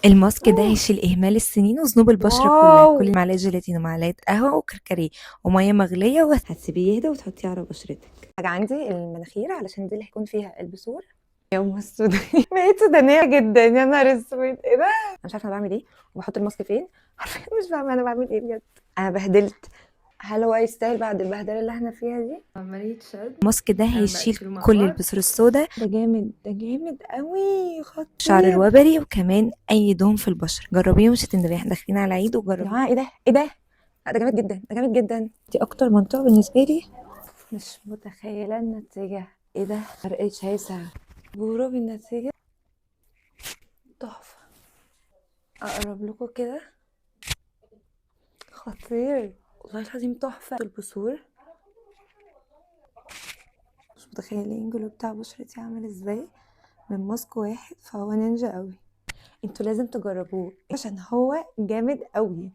الماسك ده هيشيل إهمال السنين وذنوب البشرة كلها. واو. كل معلقة جيلاتين ومعلقة قهوة وكركديه ومية مغلية هتسيبيه يهدى وتحطيه على بشرتك. حاجه عندي المناخير علشان دي اللي هيكون فيها البثور. يوم السوداني بقيت سودانيه جدا، يا نهار اسود، ايه ده؟ انا مش عارفه انا بعمل ايه وبحط الماسك فين. حرفيا مش فاهمه انا بعمل ايه بجد. انا بهدلت. هل هو يستاهل بعد البهدله اللي احنا فيها دي؟ عملية شد. الماسك ده بقى هيشيل يشيلوا مع كل بعض. البثور السوداء، ده جامد، ده جامد قوي، خطير. الشعر الوبري، وكمان أي دهون في البشرة. جربيه ومش هتندمي. احنا داخلين على العيد يا وجربيه. جماعه ايه ده، ايه ده؟ لا ده جامد جدا، ده جامد جدا. دي اكتر منطقه بالنسبه لي مش متخيله النتيجه. ايه ده؟ فرق شاسع. بورو بالنتيجه تحفه. اقرب لكم كده. خطير والله العظيم، تحفه. البثور مش متخيلين الجلو بتاع بشرتي عامل ازاي من ماسك واحد، فهو نينجا قوي. انتوا لازم تجربوه عشان هو جامد قوي.